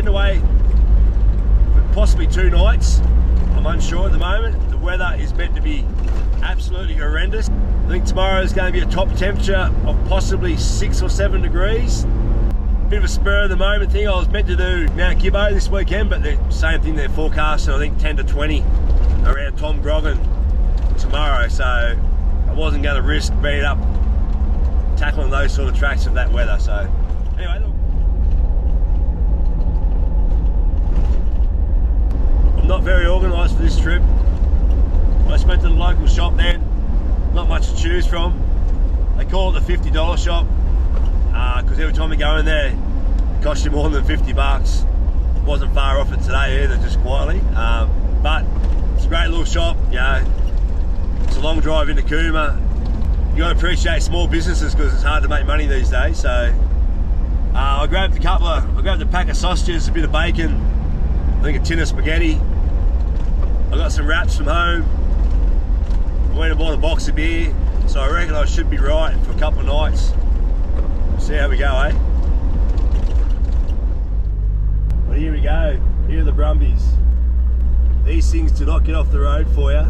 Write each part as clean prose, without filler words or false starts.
heading away for possibly 2 nights. I'm unsure at the moment. The weather is meant to be absolutely horrendous. I think tomorrow is going to be a top temperature of possibly 6 or 7 degrees. Bit of a spur of the moment thing. I was meant to do Mount Gibbo this weekend, but the same thing, they're forecasting I think 10 to 20 around Tom Grogan tomorrow, so I wasn't going to risk being up tackling those sort of tracks of that weather. So anyway, look, I'm not very organised for this trip. I just went to the local shop then, not much to choose from. They call it the $50 shop because every time we go in there it costs you more than 50 bucks. Wasn't far off it today either, just quietly, but it's a great little shop. You know, it's a long drive into Cooma. You got to appreciate small businesses because it's hard to make money these days. So I grabbed a pack of sausages, a bit of bacon, I think a tin of spaghetti. I got some wraps from home. I went and bought a box of beer, so I reckon I should be right for a couple of nights. See how we go, eh? Well, here we go. Here are the Brumbies. These things do not get off the road for you.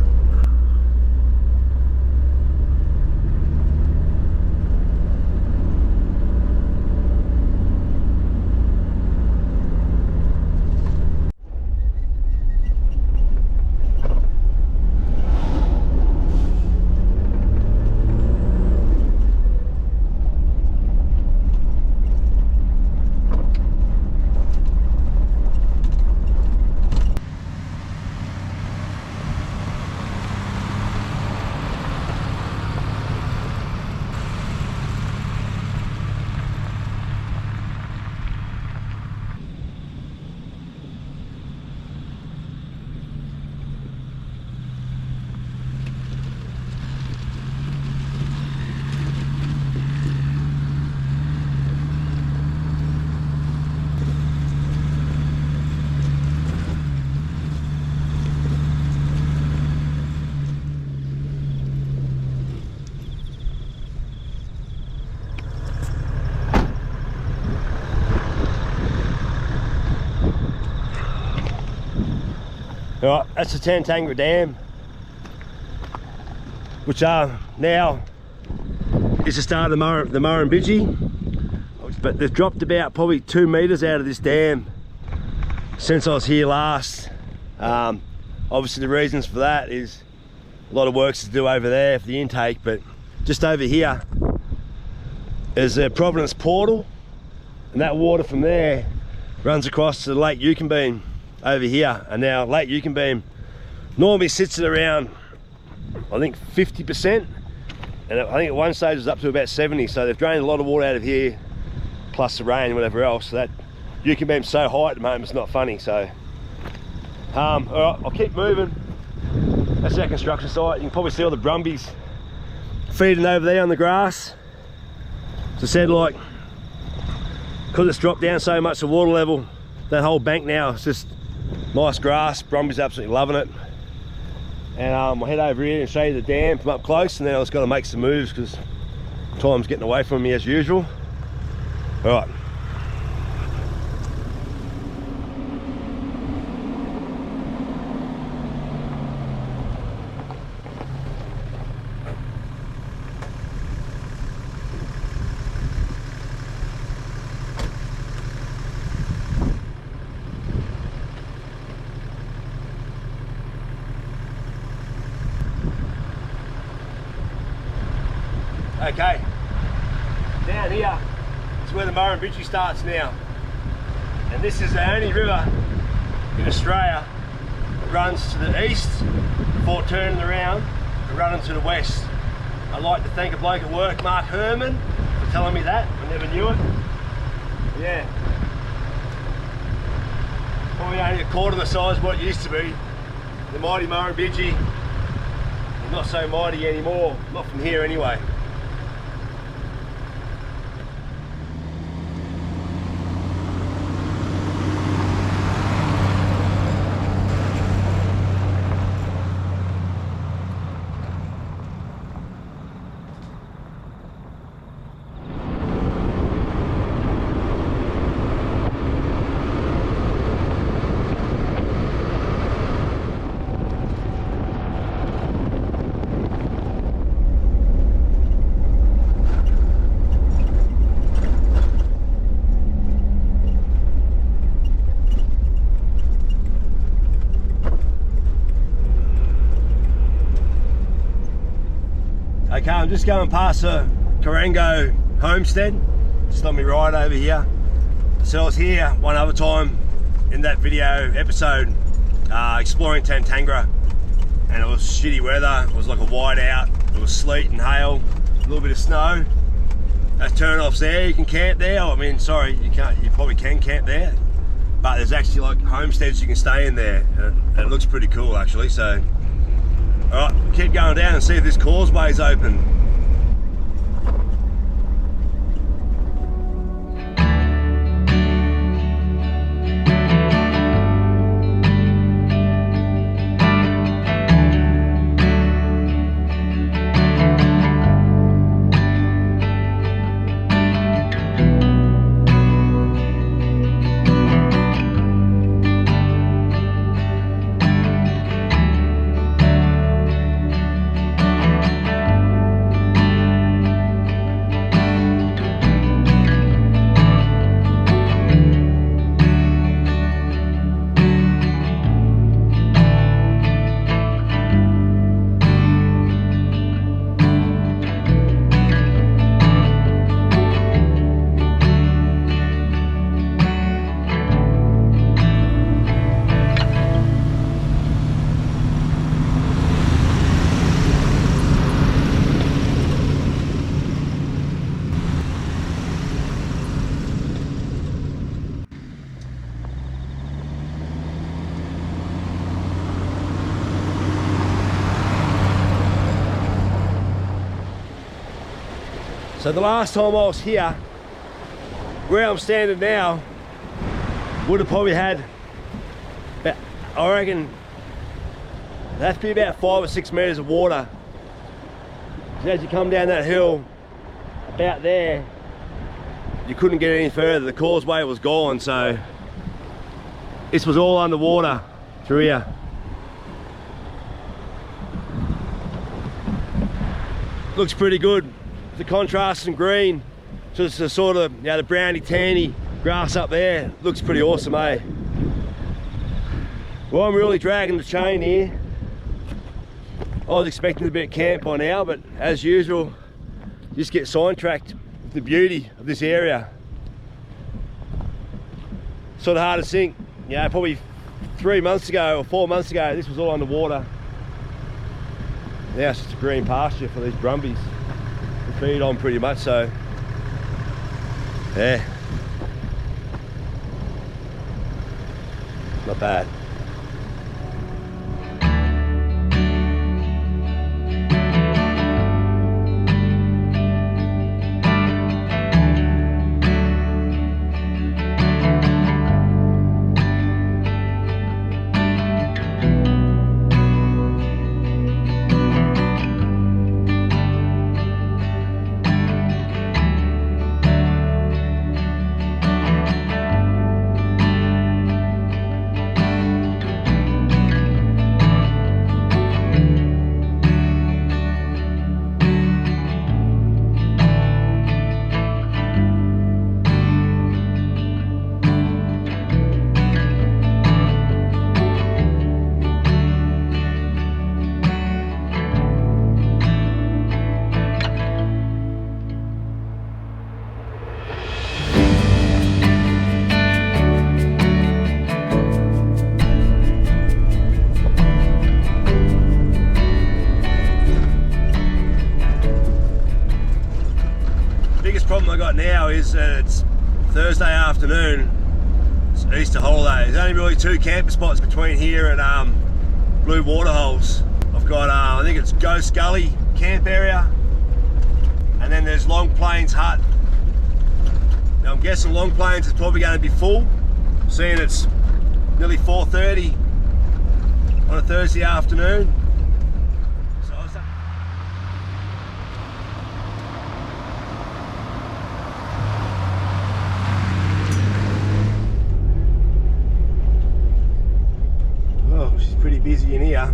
Alright, that's the Tantangara Dam, which now is the start of the Murrumbidgee, but they've dropped about probably 2 metres out of this dam since I was here last. Obviously the reasons for that is a lot of works to do over there for the intake, but just over here is a Providence portal, and that water from there runs across to Lake Cooinbil over here. And now Lake Cooinbil normally sits at around, I think, 50%, and I think at one stage it was up to about 70, so they've drained a lot of water out of here, plus the rain and whatever else. So that Cooinbil's so high at the moment it's not funny. So all right, I'll keep moving. That's our construction site. You can probably see all the Brumbies feeding over there on the grass. As I said, like, because it's dropped down so much, the water level, that whole bank now is just nice grass. Brumbies absolutely loving it. And I'll head over here and show you the dam from up close, and then I've just got to make some moves because time's getting away from me as usual. All right. Okay, down here is where the Murrumbidgee starts now, and this is the only river in Australia that runs to the east before turning around and running to the west. I'd like to thank a bloke at work, Mark Herman, for telling me that. I never knew it. Yeah, probably only a quarter the size of what it used to be. The mighty Murrumbidgee is not so mighty anymore, not from here anyway. Okay, I'm just going past the Corango homestead, just on my right over here. So I was here one other time in that video episode exploring Tantangara, and it was shitty weather. It was like a whiteout. It was sleet and hail, a little bit of snow. That's turn-offs there. You can camp there. I mean, sorry, you can't. You probably can camp there, but there's actually like homesteads you can stay in there, and it looks pretty cool actually. So, all right, keep going down and see if this causeway's open. So the last time I was here, where I'm standing now, would have probably had, about, I reckon, it'd have to be about 5 or 6 meters of water. So as you come down that hill, about there, you couldn't get any further. The causeway was gone, so this was all underwater through here. Looks pretty good. The contrast in green, just the sort of, you know, the browny tanny grass up there, looks pretty awesome, eh? Well, I'm really dragging the chain here. I was expecting to be at camp by now, but as usual, just get sidetracked with the beauty of this area. Sort of hard to think, you know, probably 3 months ago or 4 months ago, this was all underwater. Now it's just a green pasture for these brumbies. Feed on pretty much, so yeah, not bad. Problem I got now is that it's Thursday afternoon, it's Easter holiday. There's only really 2 camper spots between here and Blue Waterholes. I've got, I think it's Ghost Gully camp area, and then there's Long Plains Hut. Now I'm guessing Long Plains is probably going to be full, seeing it's nearly 4:30 on a Thursday afternoon. Pretty busy in here.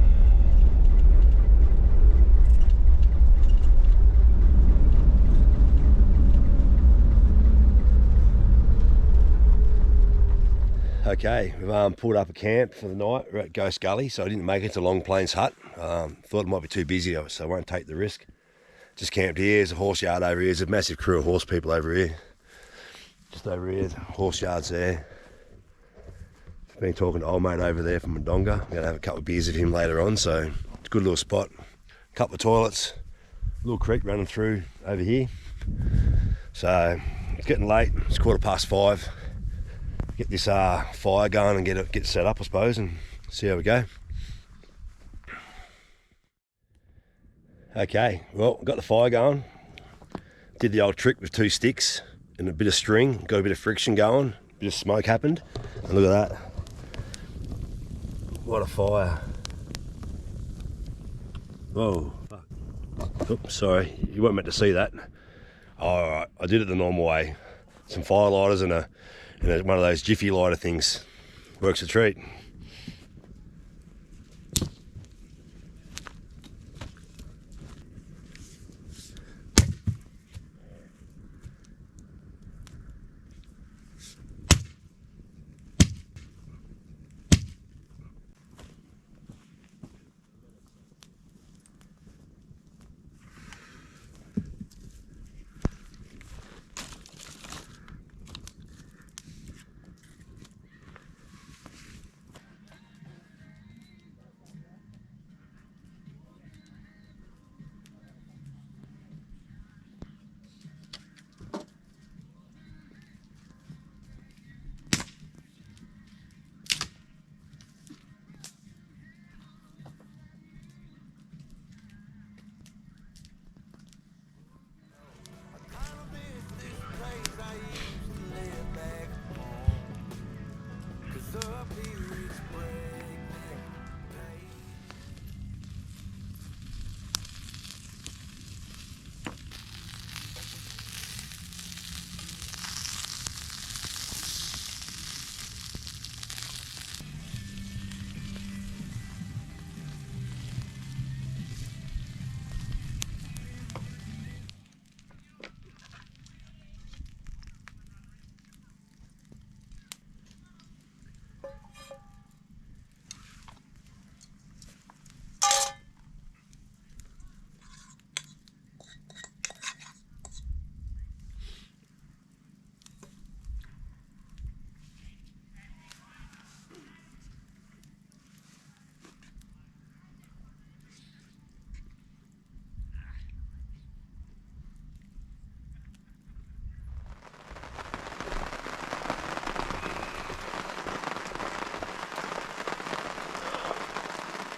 Okay, we've pulled up a camp for the night. We're at Ghost Gully, so I didn't make it to Long Plains Hut. Thought it might be too busy, so I won't take the risk. just camped here. There's a horse yard over here. There's a massive crew of horse people over here. Just over here, horse yards there. Been talking to old mate over there from Wodonga. I'm gonna have a couple of beers with him later on, so it's a good little spot. Couple of toilets, little creek running through over here. So it's getting late, it's 5:15. Get this fire going and get set up, I suppose, and see how we go. Okay, well, got the fire going. Did the old trick with 2 sticks and a bit of string, got a bit of friction going, a bit of smoke happened, and look at that. What a fire. Whoa, fuck. Oops, sorry, you weren't meant to see that. Alright, I did it the normal way. Some fire lighters and one of those jiffy lighter things. Works a treat.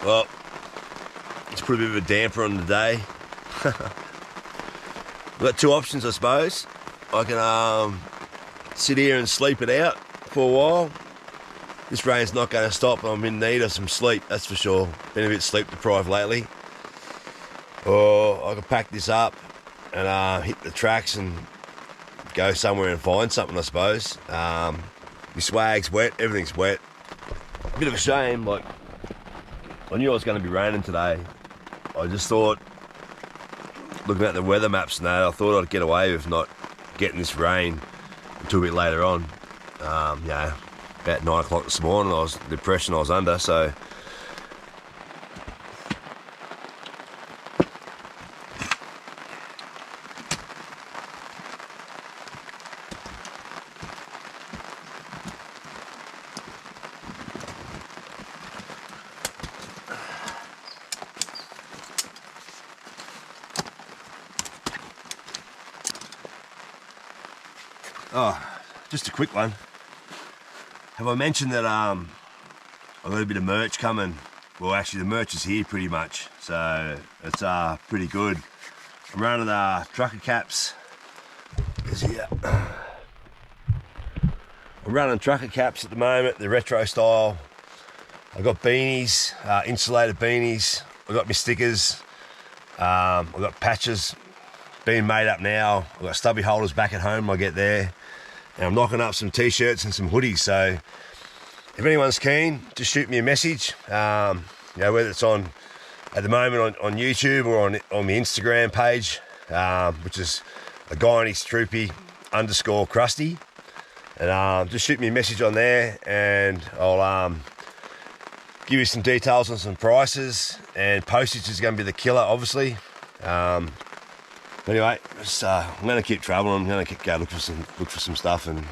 Well, it's put a bit of a damper on the day. I've got 2 options, I suppose. I can sit here and sleep it out for a while. This rain's not going to stop. I'm in need of some sleep, that's for sure. Been a bit sleep deprived lately. Or I can pack this up and hit the tracks and go somewhere and find something, I suppose. My swag's wet, everything's wet. A bit of a shame, like, I knew it was going to be raining today. I just thought, looking at the weather maps and that, I thought I'd get away with not getting this rain until a bit later on. Yeah, about 9 o'clock this morning, the depression I was under, so. Oh, just a quick one. Have I mentioned that I've got a bit of merch coming? Well, actually the merch is here pretty much, so it's pretty good. I'm running trucker caps. Is here. I'm running trucker caps at the moment, the retro style. I've got beanies, insulated beanies. I've got my stickers. I've got patches being made up now. I've got stubby holders back at home when I get there. And I'm knocking up some t-shirts and some hoodies, so if anyone's keen, just shoot me a message. You know, whether it's at the moment on YouTube or on my Instagram page, which is a guy named Troopy _Krusty. And just shoot me a message on there and I'll give you some details on some prices, and postage is going to be the killer, obviously. Anyway, I'm going to keep traveling. I'm going to go look for some stuff, and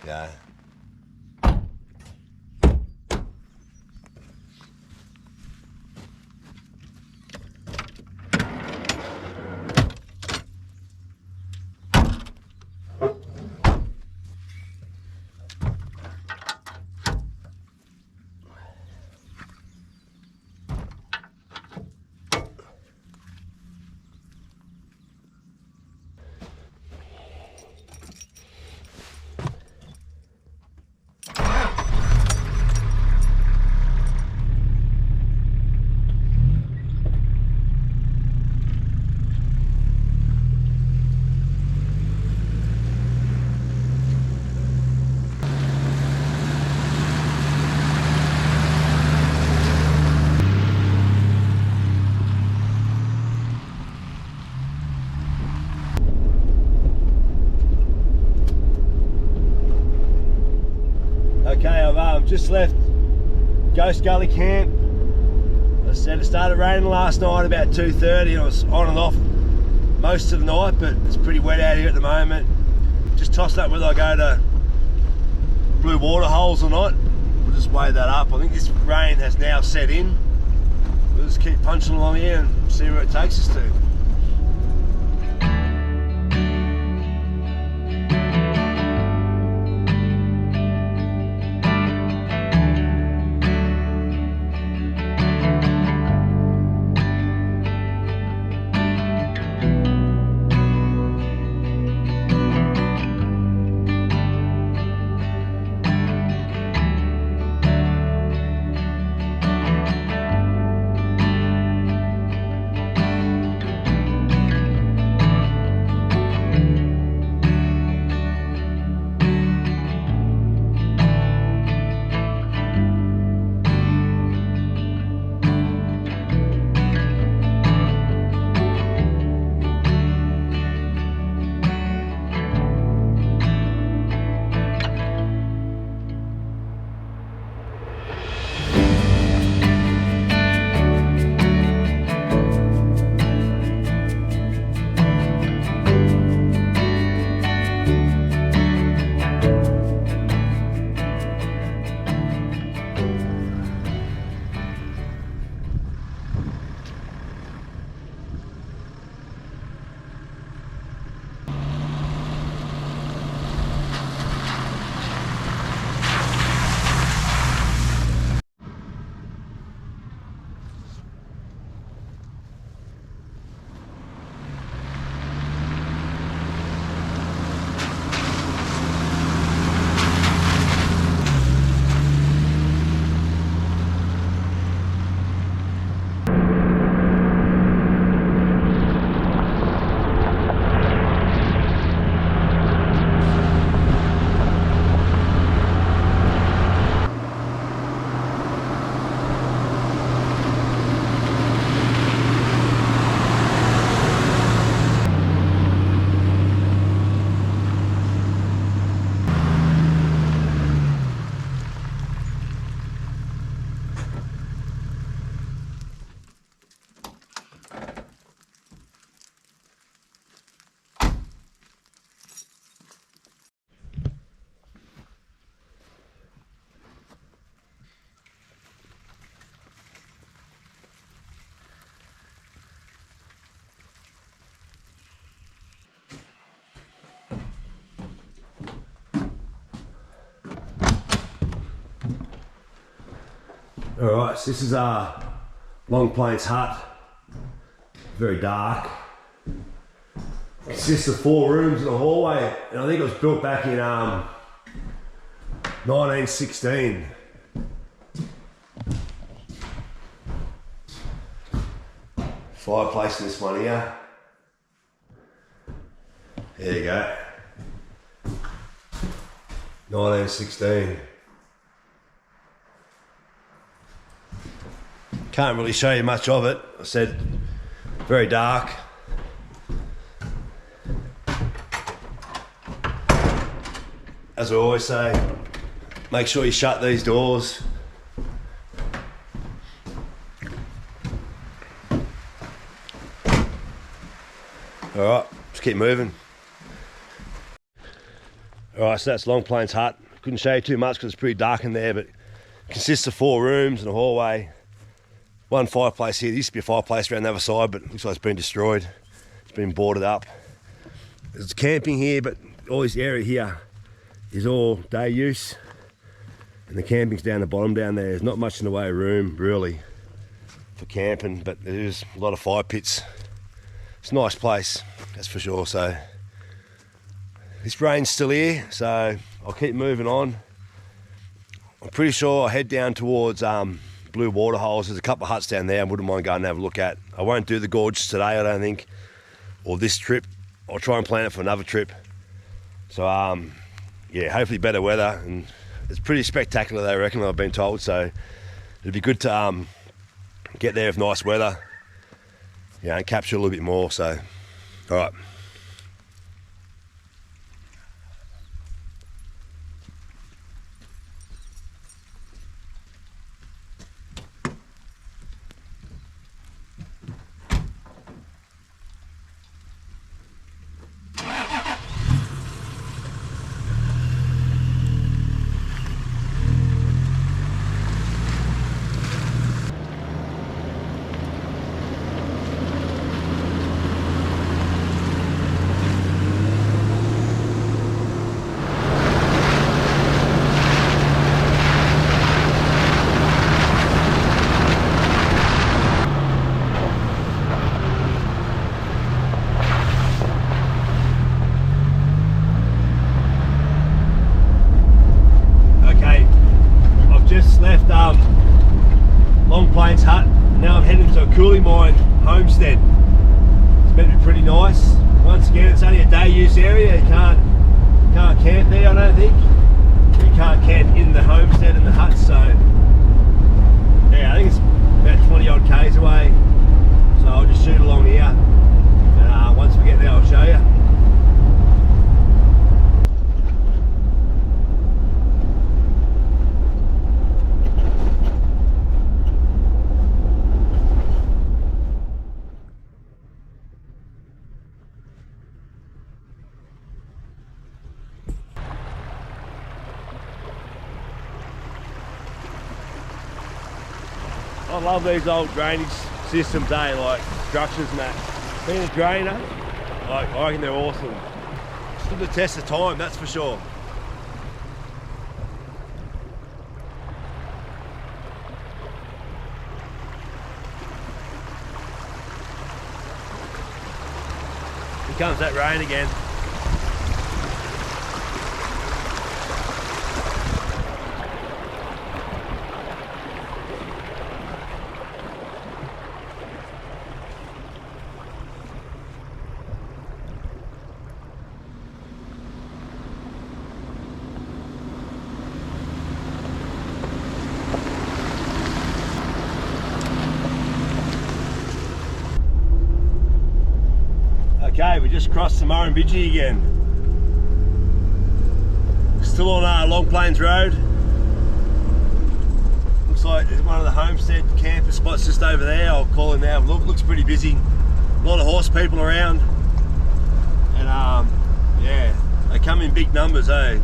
yeah. Okay, I've just left Ghost Gully Camp. As I said, it started raining last night about 2:30 and it was on and off most of the night, but it's pretty wet out here at the moment. Just tossing up whether I go to blue water holes or not. We'll just weigh that up. I think this rain has now set in. We'll just keep punching along here and see where it takes us to. Alright, so this is Long Plains Hut. Very dark. It consists of 4 rooms and a hallway, and I think it was built back in 1916. Fireplace in this one here. There you go. 1916. Can't really show you much of it. I said very dark. As I always say, make sure you shut these doors. Alright, just keep moving. Alright, so that's Long Plains Hut. Couldn't show you too much because it's pretty dark in there, but it consists of 4 rooms and a hallway. 1 fireplace here. There used to be a fireplace around the other side, but it looks like it's been destroyed. It's been boarded up. There's camping here, but all this area here is all day use. And the camping's down the bottom down there. There's not much in the way of room, really, for camping, but there's a lot of fire pits. It's a nice place, that's for sure. So this rain's still here, so I'll keep moving on. I'm pretty sure I'll head down towards Blue Waterholes. There's a couple of huts down there I wouldn't mind going and have a look at. I won't do the gorge today, I don't think, or this trip. I'll try and plan it for another trip. So yeah, hopefully better weather, and it's pretty spectacular, they reckon, I've been told, so it'd be good to get there with nice weather, you know, and capture a little bit more. So all right. Long Plains Hut. Now I'm heading to a Cooinbil Mine homestead. It's meant to be pretty nice. Once again, it's only a day use area. You can't camp there, I don't think. You can't camp in the homestead and the huts, so yeah, I think it's about 20 odd k's away. So I'll just shoot along here, and once we get there I'll show you. I love these old drainage systems, like structures and that. Being a drainer, like, I reckon they're awesome. Stood the test of time, that's for sure. Here comes that rain again. Okay, we just crossed the Murrumbidgee again. Still on Long Plains Road. Looks like there's one of the homestead camper spots just over there. I'll call it now. Looks pretty busy. A lot of horse people around. And yeah, they come in big numbers, eh?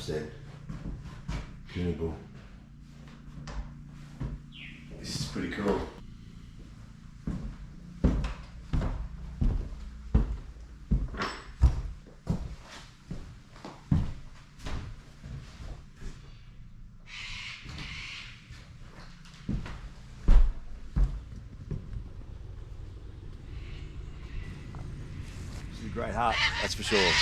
100%. Cooinbil. This is pretty cool. This is a great hut, that's for sure.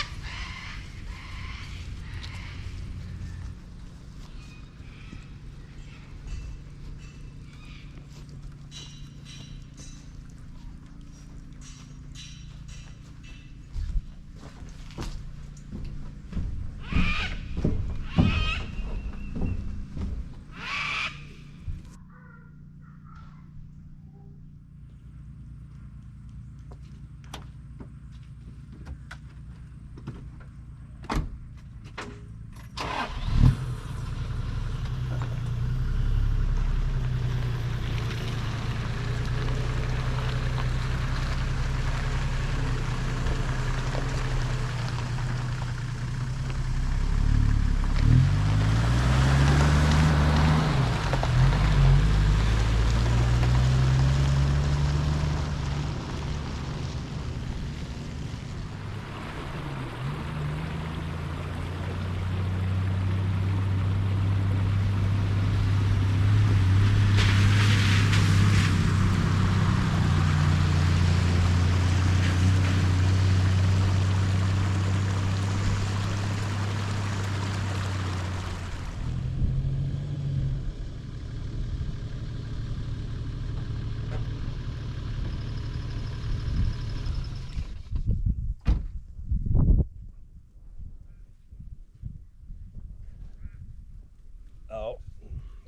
Oh,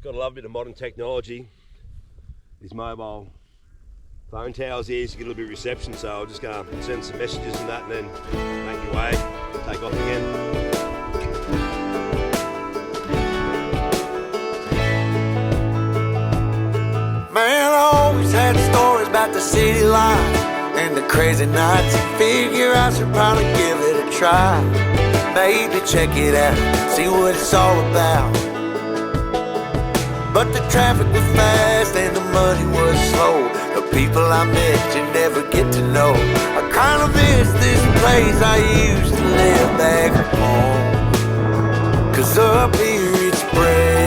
got to love a bit of modern technology. These mobile phone towers here, so you get a little bit of reception, so I'm just going to send some messages and that and then make your way, take off again. Man, I always had stories about the city life and the crazy nights. Figure I should probably give it a try. Maybe check it out, see what it's all about. But the traffic was fast and the money was slow. The people I met you never get to know. I kinda miss this place I used to live back home. 'Cause up here it's brand